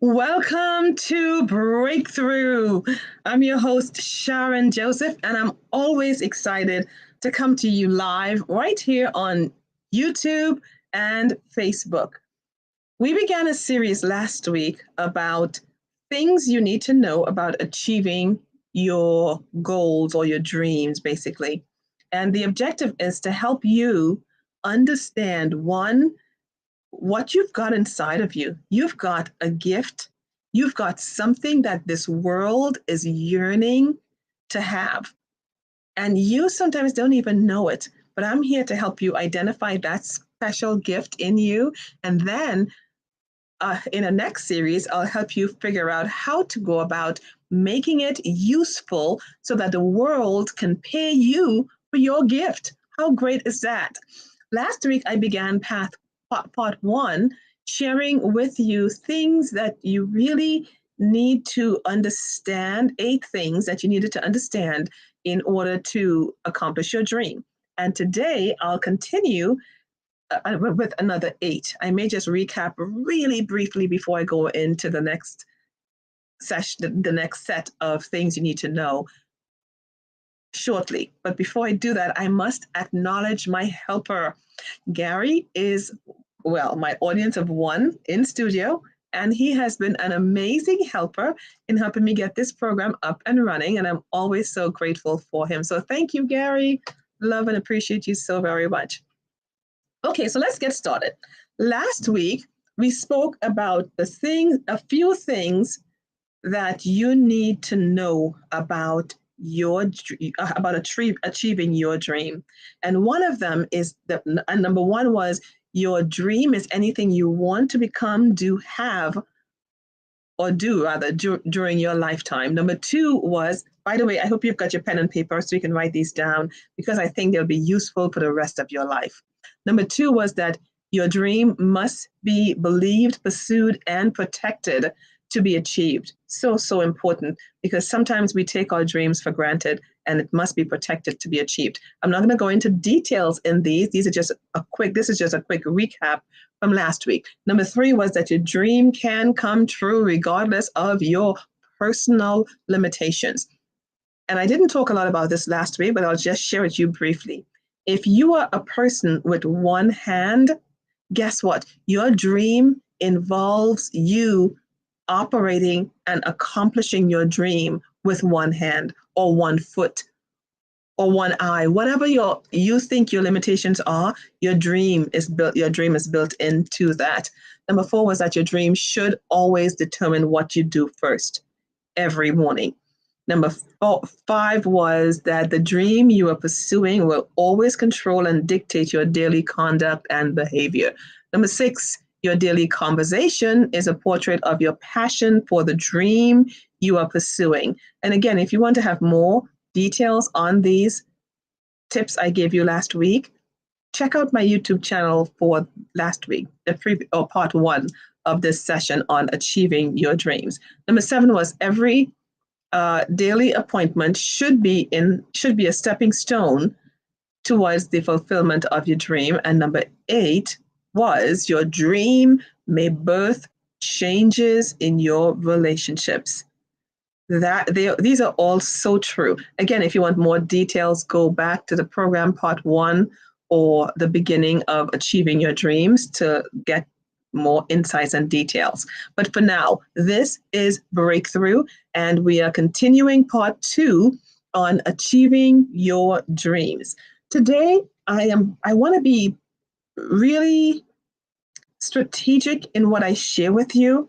Welcome to Breakthrough. I'm your host, Sharon Joseph, and I'm always excited to come to you live right here on YouTube and Facebook. We began a series last week about things you need to know about achieving your goals or your dreams, basically. And the objective is to help you understand one, what you've got inside of you. You've got a gift. You've got something that this world is yearning to have. And you sometimes don't even know it. But I'm here to help you identify that special gift in you. And then in the next series, I'll help you figure out how to go about making it useful so that the world can pay you for your gift. How great is that? Last week, I began part one, sharing with you things that you really need to understand, 8 things that you needed to understand in order to accomplish your dream. And today, I'll continue with another 8. I may just recap really briefly before I go into the next session, the next set of things you need to know shortly. But before I do that, I must acknowledge my helper. Gary is, well, my audience of one in studio, and he has been an amazing helper in helping me get this program up and running, and I'm always so grateful for him. So thank you, Gary. Love and appreciate you so very much. Okay, so let's get started. Last week, we spoke about a few things that you need to know about achieving your dream. And one of them is that number one was your dream is anything you want to become, do, have, or do rather during your lifetime. Number two was, by the way, I hope you've got your pen and paper so you can write these down because I think they'll be useful for the rest of your life. Number two was that your dream must be believed, pursued, and protected to be achieved. So, so important because sometimes we take our dreams for granted and it must be protected to be achieved. I'm not going to go into details in these. This is just a quick recap from last week. Number three was that your dream can come true regardless of your personal limitations. And I didn't talk a lot about this last week, but I'll just share it with you briefly. If you are a person with one hand, guess what? Your dream involves you operating and accomplishing your dream with one hand or one foot or one eye. Whatever you think your limitations are, your dream is built into that. Number four was that your dream should always determine what you do first every morning. Number five was that the dream you are pursuing will always control and dictate your daily conduct and behavior. Number six, your daily conversation is a portrait of your passion for the dream you are pursuing. And again, if you want to have more details on these tips I gave you last week, check out my YouTube channel for last week, part one of this session on achieving your dreams. Number seven was every daily appointment should be a stepping stone towards the fulfillment of your dream. And number 8 was your dream may birth changes in your relationships. These are all so true. Again, if you want more details, go back to the program part 1 or the beginning of achieving your dreams to get more insights and details. But for now, this is Breakthrough, and we are continuing part 2 on achieving your dreams. Today, I want to be really strategic in what I share with you.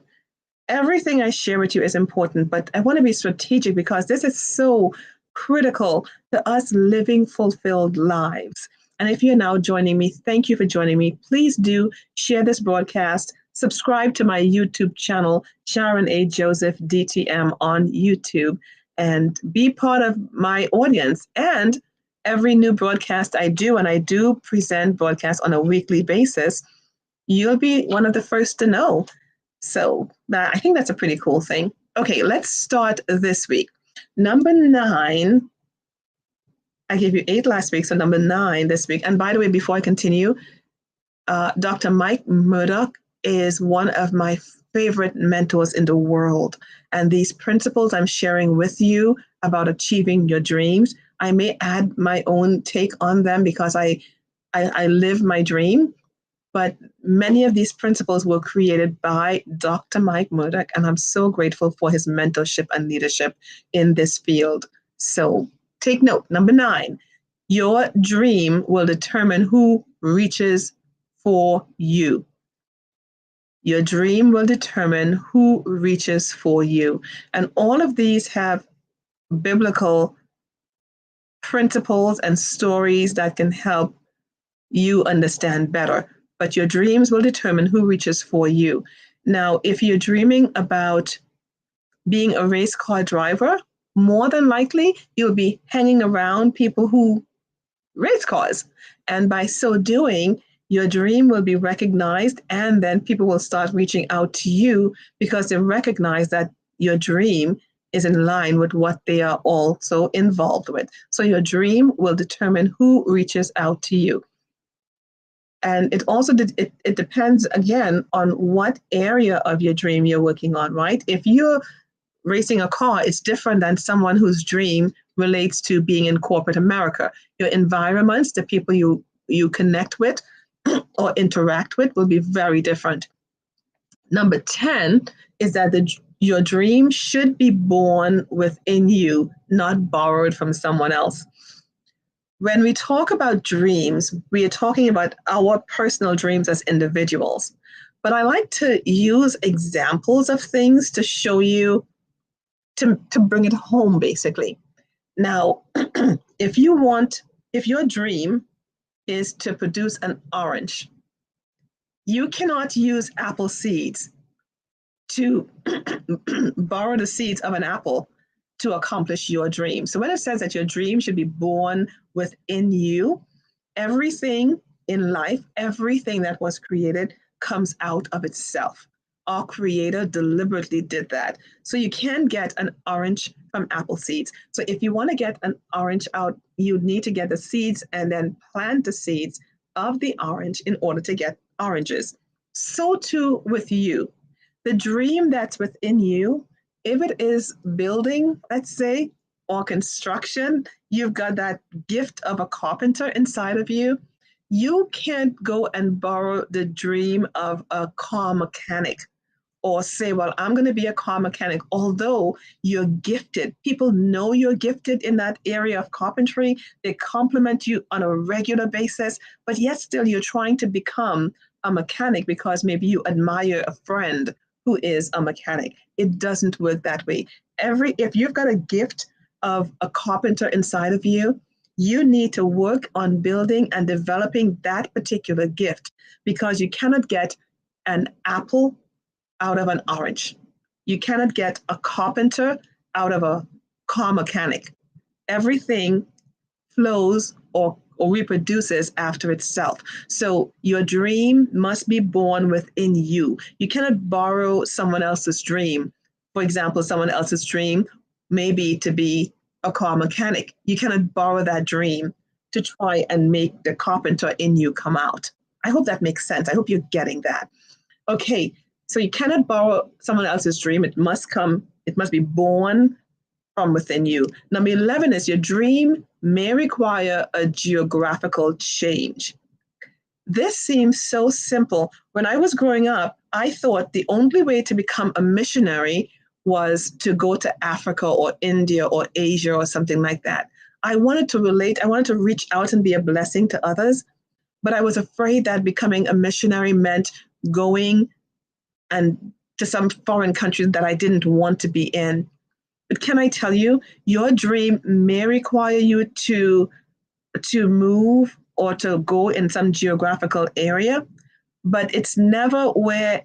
Everything I share with you is important, but I want to be strategic because this is so critical to us living fulfilled lives. And if you're now joining me, thank you for joining me. Please do share this broadcast. Subscribe to my YouTube channel, Sharon A. Joseph DTM on YouTube, and be part of my audience. And every new broadcast I do, and I do present broadcasts on a weekly basis, you'll be one of the first to know. So I think that's a pretty cool thing. Okay, let's start this week. Number 9, I gave you 8 last week, so number 9 this week. And by the way, before I continue, Dr. Mike Murdock is one of my favorite mentors in the world. And these principles I'm sharing with you about achieving your dreams, I may add my own take on them because I live my dream. But many of these principles were created by Dr. Mike Murdock, and I'm so grateful for his mentorship and leadership in this field. So take note. Number 9, your dream will determine who reaches for you. Your dream will determine who reaches for you. And all of these have biblical principles and stories that can help you understand better. But your dreams will determine who reaches for you. Now, if you're dreaming about being a race car driver, more than likely you'll be hanging around people who race cars. And by so doing, your dream will be recognized, and then people will start reaching out to you because they recognize that your dream is in line with what they are also involved with. So your dream will determine who reaches out to you. And it also it depends again on what area of your dream you're working on, right? If you're racing a car, it's different than someone whose dream relates to being in corporate America. Your environments, the people you connect with or interact with will be very different. Number 10 is that your dream should be born within you, not borrowed from someone else. When we talk about dreams, we are talking about our personal dreams as individuals. But I like to use examples of things to show you, to bring it home, basically. Now, if your dream is to produce an orange, you cannot use apple seeds to borrow the seeds of an apple to accomplish your dream. So when it says that your dream should be born within you, everything in life, everything that was created comes out of itself. Our creator deliberately did that. So you can get an orange from apple seeds. So if you want to get an orange out, you need to get the seeds and then plant the seeds of the orange in order to get oranges. So too with you. The dream that's within you, if it is building, let's say, or construction, you've got that gift of a carpenter inside of you. You can't go and borrow the dream of a car mechanic or say, well, I'm going to be a car mechanic, although you're gifted. People know you're gifted in that area of carpentry. They compliment you on a regular basis, but yet still you're trying to become a mechanic because maybe you admire a friend who is a mechanic. It doesn't work that way. If you've got a gift of a carpenter inside of you, you need to work on building and developing that particular gift because you cannot get an apple out of an orange. You cannot get a carpenter out of a car mechanic. Everything flows or reproduces after itself. So your dream must be born within you. You cannot borrow someone else's dream. For example, someone else's dream may be to be a car mechanic. You cannot borrow that dream to try and make the carpenter in you come out. I hope that makes sense. I hope you're getting that. Okay, so you cannot borrow someone else's dream. It must be born from within you. Number 11 is your dream may require a geographical change. This seems so simple. When I was growing up, I thought the only way to become a missionary was to go to Africa or India or Asia or something like that. I wanted to relate, I wanted to reach out and be a blessing to others, but I was afraid that becoming a missionary meant going and to some foreign countries that I didn't want to be in. But can I tell you, your dream may require you to move or to go in some geographical area, but it's never where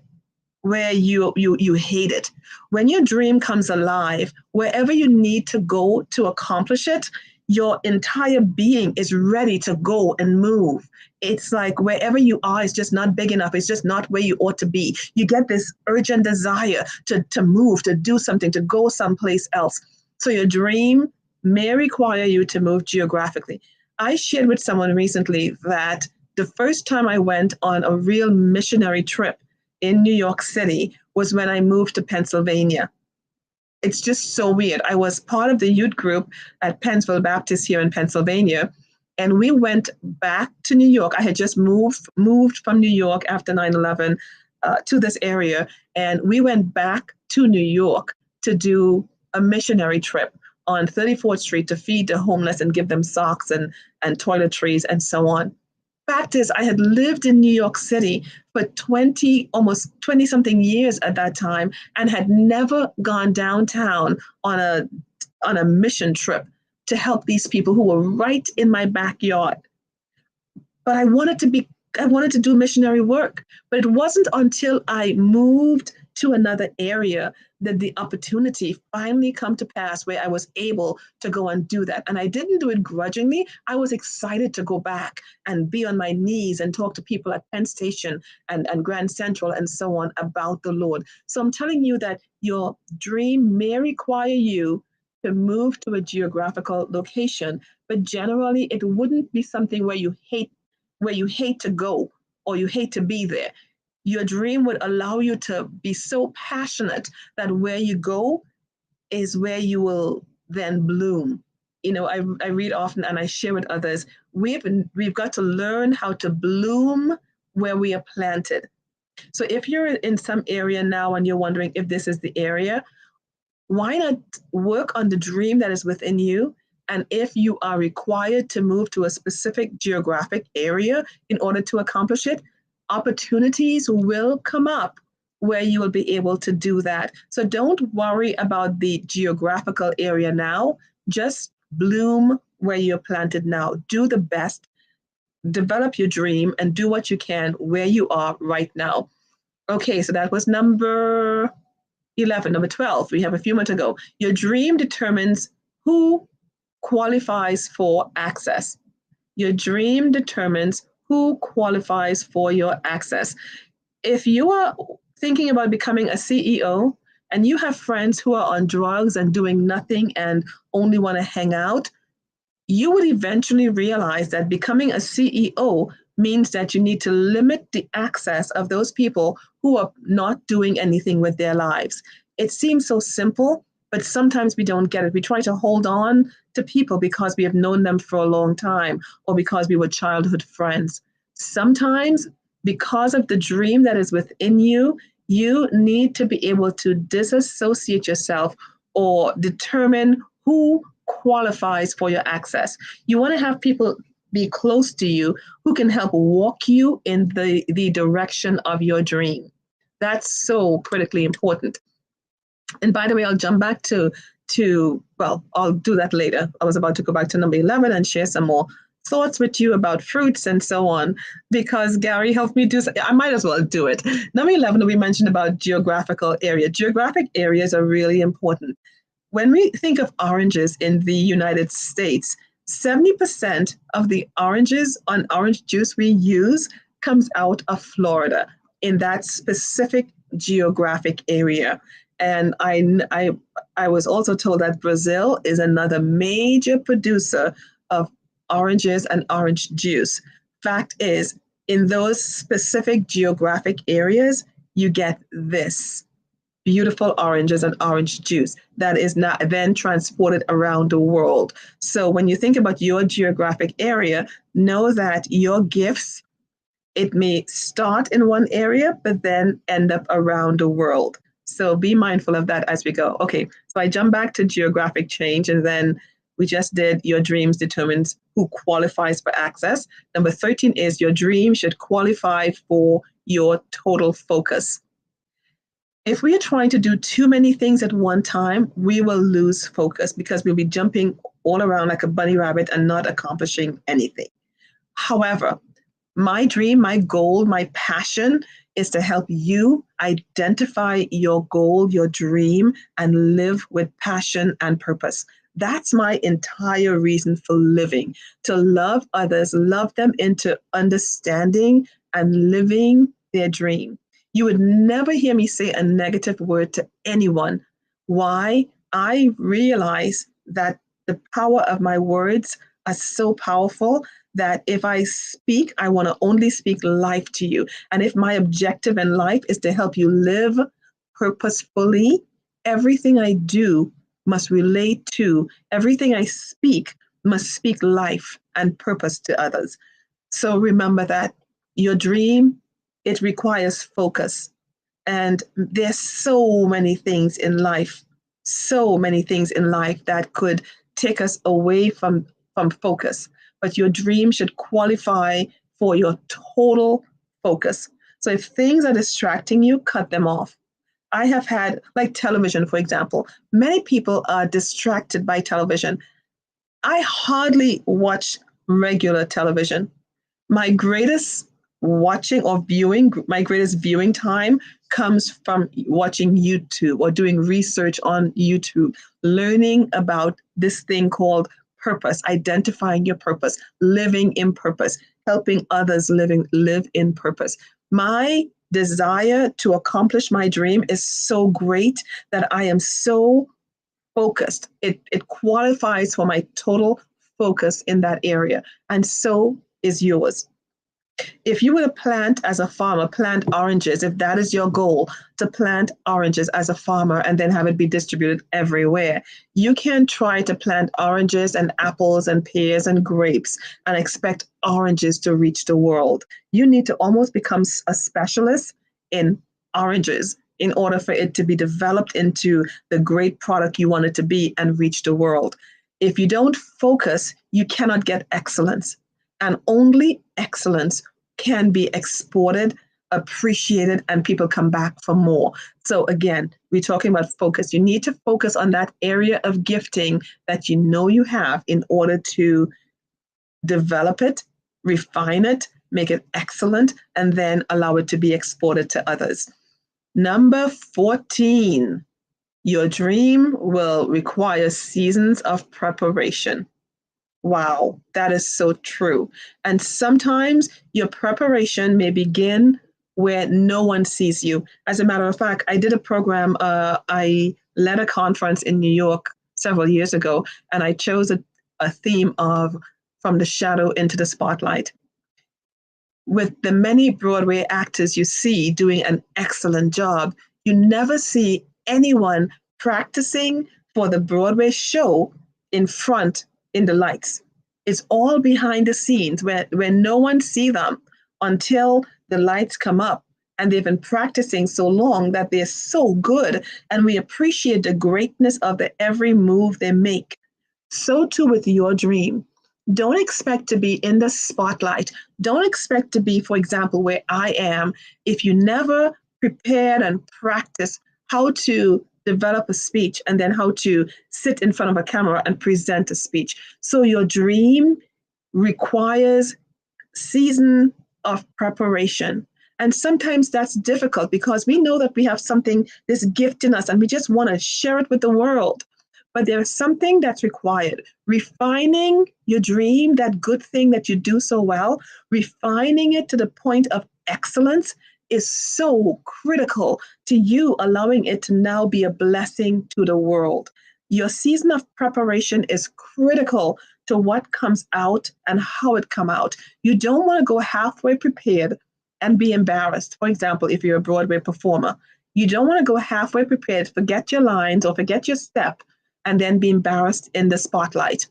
you hate it. When your dream comes alive, wherever you need to go to accomplish it, your entire being is ready to go and move. It's like wherever you are is just not big enough. It's just not where you ought to be. You get this urgent desire to move, to do something, to go someplace else. So your dream may require you to move geographically. I shared with someone recently that the first time I went on a real missionary trip in New York City was when I moved to Pennsylvania. It's just so weird. I was part of the youth group at Pennsville Baptist here in Pennsylvania, and we went back to New York. I had just moved from New York after 9/11 to this area, and we went back to New York to do a missionary trip on 34th Street to feed the homeless and give them socks and toiletries and so on. Fact is, I had lived in New York City for almost 20 something years at that time, and had never gone downtown on a mission trip to help these people who were right in my backyard. But I wanted to do missionary work. But it wasn't until I moved to another area that the opportunity finally come to pass where I was able to go and do that. And I didn't do it grudgingly. I was excited to go back and be on my knees and talk to people at Penn Station and Grand Central and so on about the Lord. So I'm telling you that your dream may require you to move to a geographical location, but generally it wouldn't be something where you hate to go or you hate to be there. Your dream would allow you to be so passionate that where you go is where you will then bloom. You know, I read often and I share with others, we've got to learn how to bloom where we are planted. So if you're in some area now and you're wondering if this is the area, why not work on the dream that is within you? And if you are required to move to a specific geographic area in order to accomplish it, opportunities will come up where you will be able to do that. So don't worry about the geographical area now. Just bloom where you're planted now. Do the best, develop your dream, and do what you can where you are right now. Okay, so that was number 11. Number 12, we have a few more to go. Your dream determines who qualifies for access. Your dream determines who qualifies for your access. If you are thinking about becoming a CEO and you have friends who are on drugs and doing nothing and only want to hang out, you would eventually realize that becoming a CEO means that you need to limit the access of those people who are not doing anything with their lives. It seems so simple, but sometimes we don't get it. We try to hold on to people because we have known them for a long time or because we were childhood friends. Sometimes, because of the dream that is within you, you need to be able to disassociate yourself or determine who qualifies for your access. You want to have people be close to you who can help walk you in the direction of your dream. That's so critically important. And by the way, I'll jump back to well, I'll do that later. I was about to go back to number 11 and share some more thoughts with you about fruits and so on, because Gary helped me do so. I might as well do it. Number 11, we mentioned about geographical area. Geographic areas are really important. When we think of oranges in the United States, 70% of the oranges on orange juice we use comes out of Florida in that specific geographic area. And I was also told that Brazil is another major producer of oranges and orange juice. Fact is, in those specific geographic areas, you get this beautiful oranges and orange juice that is not then transported around the world. So when you think about your geographic area, know that your gifts, it may start in one area, but then end up around the world. So be mindful of that as we go. Okay, so I jump back to geographic change, and then we just did your dreams determines who qualifies for access. Number 13 is your dream should qualify for your total focus. If we are trying to do too many things at one time, we will lose focus because we'll be jumping all around like a bunny rabbit and not accomplishing anything. However, my dream, my goal, my passion is to help you identify your goal, your dream, and live with passion and purpose. That's my entire reason for living, to love others, love them into understanding and living their dream. You would never hear me say a negative word to anyone. Why? I realize that the power of my words are so powerful that if I speak, I want to only speak life to you. And if my objective in life is to help you live purposefully. Everything I do must relate to, everything I speak must speak life and purpose to others. So remember that your dream, it requires focus. And there's so many things in life that could take us away from focus. But your dream should qualify for your total focus. So if things are distracting you, cut them off. I have had, like television, for example, many people are distracted by television. I hardly watch regular television. My greatest my greatest viewing time comes from watching YouTube or doing research on YouTube, learning about this thing called purpose, identifying your purpose, living in purpose, helping others live in purpose. My desire to accomplish my dream is so great that I am so focused. It qualifies for my total focus in that area. And so is yours. If you were to plant as a farmer, plant oranges, if that is your goal, to plant oranges as a farmer and then have it be distributed everywhere, you can't try to plant oranges and apples and pears and grapes and expect oranges to reach the world. You need to almost become a specialist in oranges in order for it to be developed into the great product you want it to be and reach the world. If you don't focus, you cannot get excellence. And only excellence can be exported, appreciated, and people come back for more. So again, we're talking about focus. You need to focus on that area of gifting that you know you have in order to develop it, refine it, make it excellent, and then allow it to be exported to others. Number 14, your dream will require seasons of preparation. Wow, that is so true. And sometimes your preparation may begin where no one sees you. As a matter of fact, I did a program, I led a conference in New York several years ago, and I chose a theme of From the Shadow into the Spotlight. With the many Broadway actors you see doing an excellent job, you never see anyone practicing for the Broadway show in front in the lights. It's all behind the scenes where no one see them until the lights come up, and they've been practicing so long that they're so good, and we appreciate the greatness of the every move they make. So too with your dream. Don't expect to be in the spotlight. Don't expect to be, for example, where I am, if you never prepared and practice how to develop a speech and then how to sit in front of a camera and present a speech. So your dream requires season of preparation. And sometimes that's difficult because we know that we have something, this gift in us, and we just want to share it with the world. But there's something that's required. Refining your dream, that good thing that you do so well, refining it to the point of excellence is so critical to you allowing it to now be a blessing to the world. Your season of preparation is critical to what comes out and how it come out. You don't want to go halfway prepared and be embarrassed. For example, if you're a Broadway performer, you don't want to go halfway prepared, forget your lines or forget your step, and then be embarrassed in the spotlight.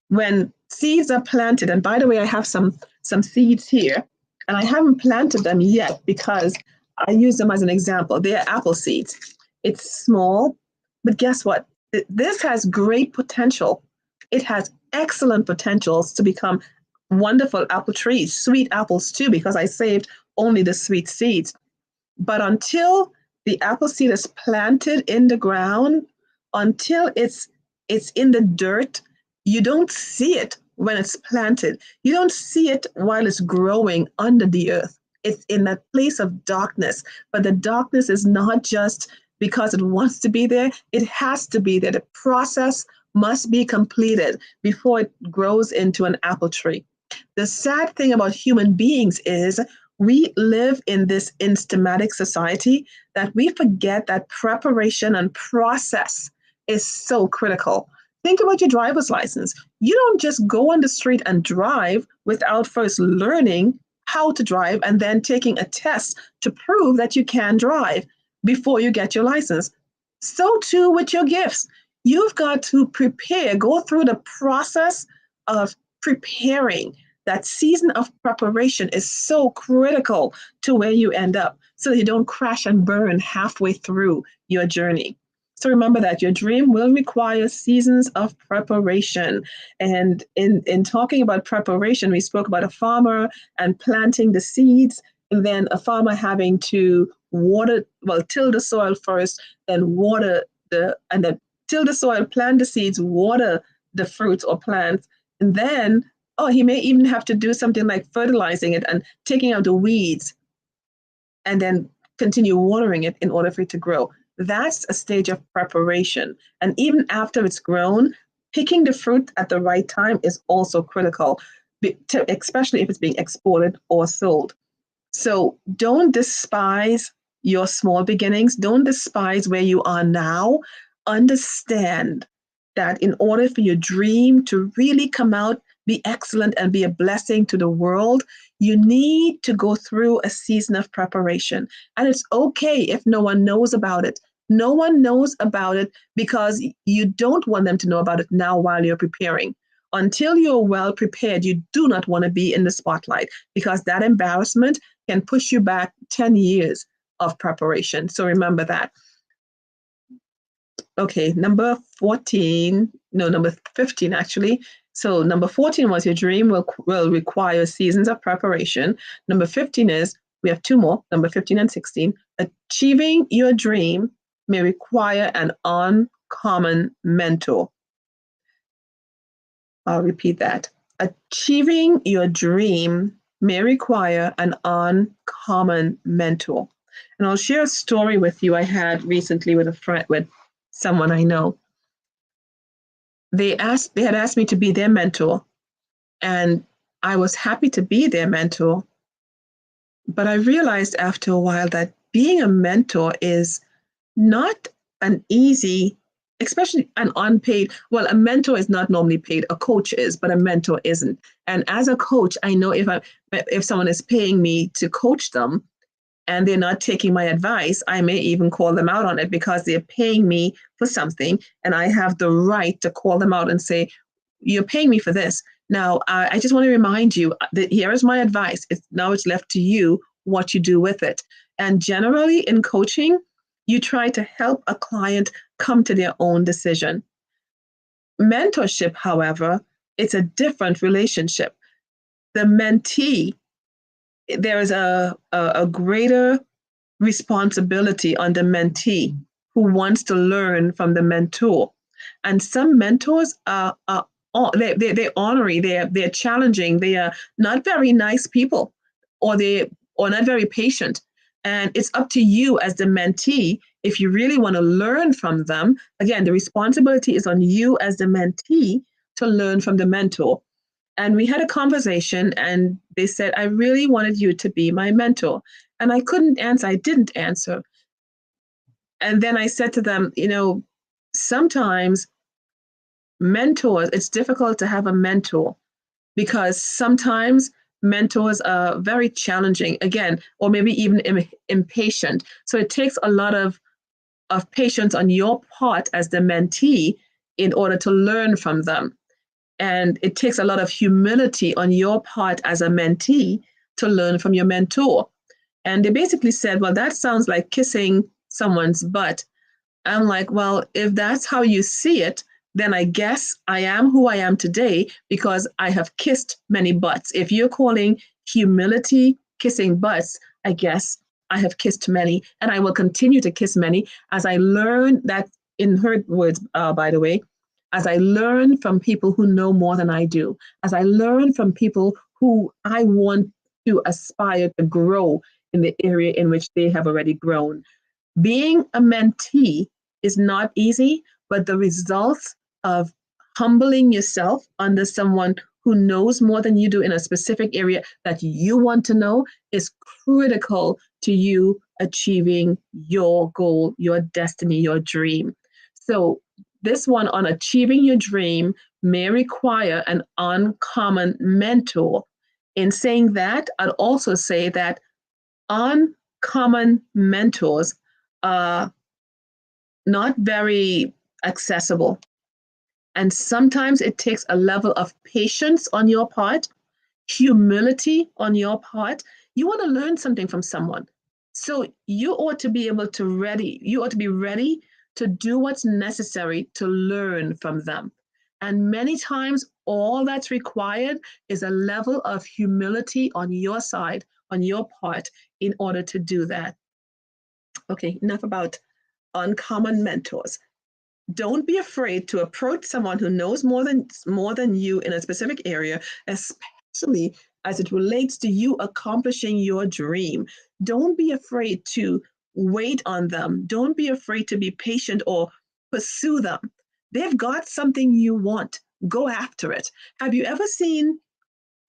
When seeds are planted, and by the way, I have some seeds here, and I haven't planted them yet because I use them as an example. They are apple seeds. It's small, but guess what? This has great potential. It has excellent potentials to become wonderful apple trees, sweet apples too, because I saved only the sweet seeds. But until the apple seed is planted in the ground, until it's in the dirt, you don't see it when it's planted. You don't see it while it's growing under the earth. It's in that place of darkness. But the darkness is not just because it wants to be there, it has to be there. The process must be completed before it grows into an apple tree. The sad thing about human beings is we live in this instamatic society that we forget that preparation and process is so critical. Think about your driver's license. You don't just go on the street and drive without first learning how to drive and then taking a test to prove that you can drive. before you get your license. So too with your gifts. You've got to prepare, go through the process of preparing. That season of preparation is so critical to where you end up so that you don't crash and burn halfway through your journey. So remember that your dream will require seasons of preparation. And in talking about preparation, we spoke about a farmer and planting the seeds, and then a farmer having to water, well, till the soil first, then water and then till the soil, plant the seeds, water the fruits or plants, and then, oh, he may even have to do something like fertilizing it and taking out the weeds and then continue watering it in order for it to grow. That's a stage of preparation. And even after it's grown, picking the fruit at the right time is also critical, especially if it's being exported or sold. So don't despise your small beginnings. Don't despise where you are now. Understand that in order for your dream to really come out, be excellent, and be a blessing to the world, you need to go through a season of preparation. And it's okay if no one knows about it. No one knows about it because you don't want them to know about it now while you're preparing. Until you're well prepared, you do not want to be in the spotlight because that embarrassment can push you back 10 years of preparation. So remember that. Okay, number 15 actually. So number 14 was your dream will require seasons of preparation. Number 15 is, we have two more, number 15 and 16. Achieving your dream may require an uncommon mentor. I'll repeat that. Achieving your dream may require an uncommon mentor. And I'll share a story with you I had recently with a friend, with someone I know. They had asked me to be their mentor, and I was happy to be their mentor. But I realized after a while that being a mentor is not an easy, especially an unpaid. Well, a mentor is not normally paid. A coach is, but a mentor isn't. And as a coach, I know if someone is paying me to coach them, and they're not taking my advice, I may even call them out on it because they're paying me for something, and I have the right to call them out and say, you're paying me for this. Now, I just want to remind you that here is my advice. Now it's left to you what you do with it. And generally in coaching, you try to help a client come to their own decision. Mentorship, however, it's a different relationship. The mentee, there is a greater responsibility on the mentee who wants to learn from the mentor. And some mentors are they're ornery, they're challenging, they are not very nice people, or not very patient. And it's up to you as the mentee, if you really want to learn from them. Again, the responsibility is on you as the mentee to learn from the mentor. And we had a conversation, and they said, I really wanted you to be my mentor. And I couldn't answer. I didn't answer. And then I said to them, sometimes mentors, it's difficult to have a mentor because sometimes mentors are very challenging, again, or maybe even impatient. So it takes a lot of patience on your part as the mentee in order to learn from them. And it takes a lot of humility on your part as a mentee to learn from your mentor. And they basically said, well, that sounds like kissing someone's butt. I'm like, well, if that's how you see it, then I guess I am who I am today because I have kissed many butts. If you're calling humility kissing butts, I guess I have kissed many, and I will continue to kiss many as I learn that, in her words, by the way, as I learn from people who know more than I do, as I learn from people who I want to aspire to grow in the area in which they have already grown. Being a mentee is not easy, but the results of humbling yourself under someone who knows more than you do in a specific area that you want to know is critical to you achieving your goal, your destiny, your dream. So this one on achieving your dream may require an uncommon mentor. In saying that, I'd also say that uncommon mentors are not very accessible. And sometimes it takes a level of patience on your part, humility on your part. You want to learn something from someone. So you ought to be able to you ought to be ready to do what's necessary to learn from them. And many times, all that's required is a level of humility on your side, on your part, in order to do that. Okay, enough about uncommon mentors. Don't be afraid to approach someone who knows more than you in a specific area, especially as it relates to you accomplishing your dream. Don't be afraid to wait on them. Don't be afraid to be patient or pursue them. They've got something you want. Go after it. Have you ever seen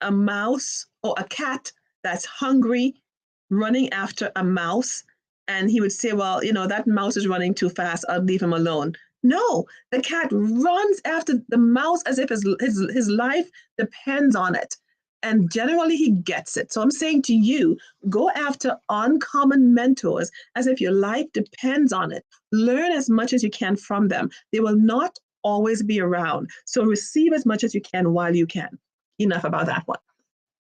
a mouse or a cat that's hungry running after a mouse? And he would say, well, that mouse is running too fast. I'll leave him alone. No, the cat runs after the mouse as if his life depends on it. And generally, he gets it. So I'm saying to you, go after uncommon mentors as if your life depends on it. Learn as much as you can from them. They will not always be around. So receive as much as you can while you can. Enough about that one.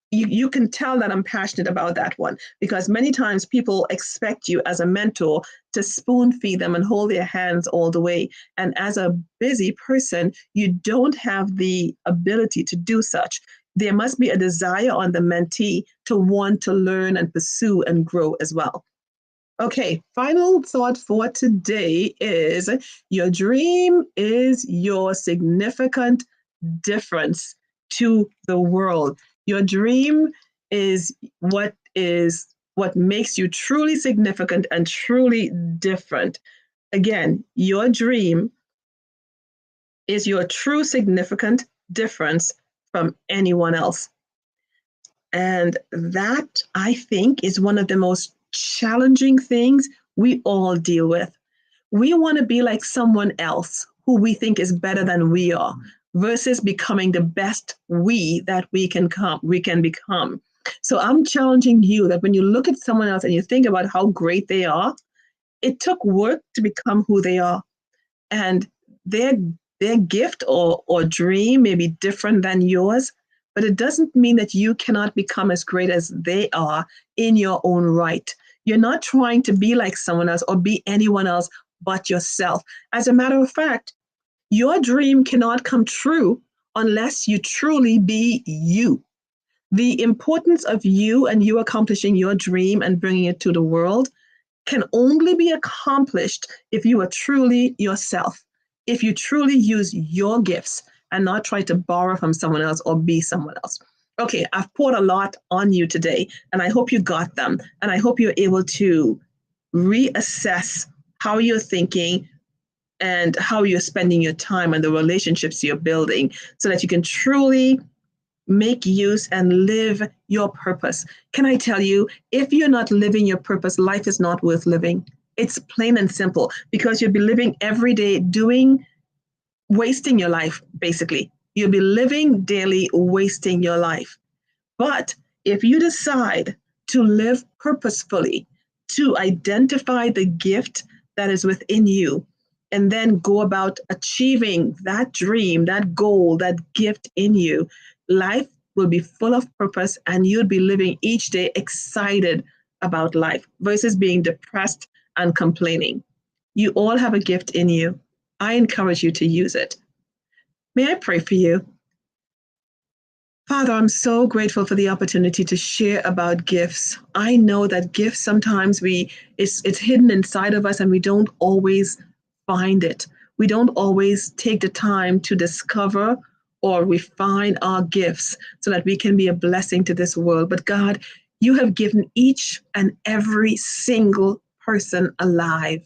You can tell that I'm passionate about that one, because many times people expect you as a mentor to spoon feed them and hold their hands all the way. And as a busy person, you don't have the ability to do such. There must be a desire on the mentee to want to learn and pursue and grow as well. Okay, final thought for today is your dream is your significant difference to the world. Your dream is what makes you truly significant and truly different. Again, your dream is your true significant difference from anyone else. And that, I think, is one of the most challenging things we all deal with. We want to be like someone else who we think is better than we are, versus becoming the best that we can become. So I'm challenging you that when you look at someone else and you think about how great they are, it took work to become who they are. And their gift or dream may be different than yours, but it doesn't mean that you cannot become as great as they are in your own right. You're not trying to be like someone else or be anyone else but yourself. As a matter of fact, your dream cannot come true unless you truly be you. The importance of you and you accomplishing your dream and bringing it to the world can only be accomplished if you are truly yourself, if you truly use your gifts and not try to borrow from someone else or be someone else. Okay, I've poured a lot on you today, and I hope you got them. And I hope you're able to reassess how you're thinking and how you're spending your time and the relationships you're building so that you can truly make use and live your purpose. Can I tell you, if you're not living your purpose, life is not worth living. It's plain and simple, because you'll be living every day wasting your life, basically. You'll be living daily, wasting your life. But if you decide to live purposefully, to identify the gift that is within you, and then go about achieving that dream, that goal, that gift in you, life will be full of purpose, and you'll be living each day excited about life versus being depressed and complaining. You all have a gift in you. I encourage you to use it. May I pray for you? Father, I'm so grateful for the opportunity to share about gifts. I know that gifts sometimes it's hidden inside of us and we don't always find it. We don't always take the time to discover or refine our gifts so that we can be a blessing to this world. But God, you have given each and every single person alive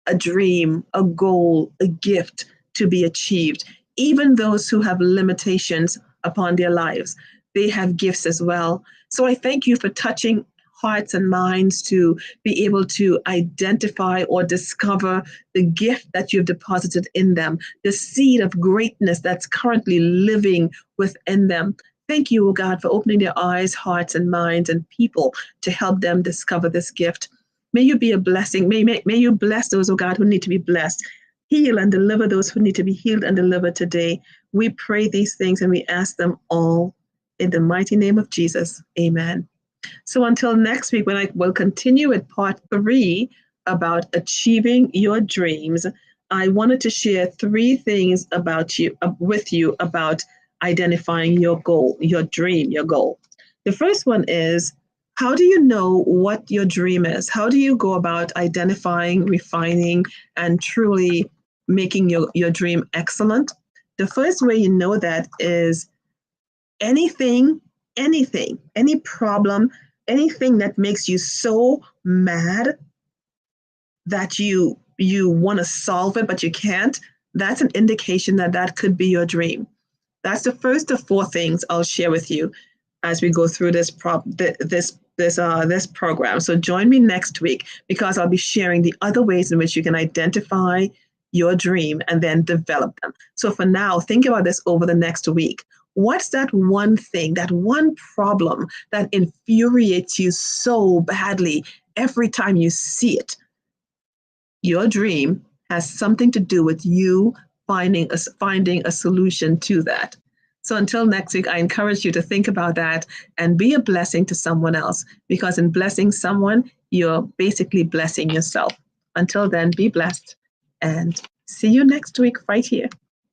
a dream, a goal, a gift to be achieved. Even those who have limitations upon their lives, they have gifts as well. So I thank you for touching hearts and minds to be able to identify or discover the gift that you've deposited in them, the seed of greatness that's currently living within them. Thank you, oh God, for opening their eyes, hearts, and minds and people to help them discover this gift. May you be a blessing. May you bless those, oh God, who need to be blessed. Heal and deliver those who need to be healed and delivered today. We pray these things and we ask them all in the mighty name of Jesus. Amen. So until next week, when I will continue with part 3 about achieving your dreams, I wanted to share 3 things about you with you about identifying your goal, your dream, your goal. The first one is, how do you know what your dream is? How do you go about identifying, refining, and truly making your dream excellent? The first way you know that is anything, any problem, anything that makes you so mad that you want to solve it but you can't, that's an indication that that could be your dream. That's the first of 4 things I'll share with you as we go through this program. So join me next week, because I'll be sharing the other ways in which you can identify your dream and then develop them. So for now, think about this over the next week. What's that one thing, that one problem that infuriates you so badly every time you see it? Your dream has something to do with you finding a solution to that. So until next week, I encourage you to think about that and be a blessing to someone else, because in blessing someone, you're basically blessing yourself. Until then, be blessed and see you next week right here.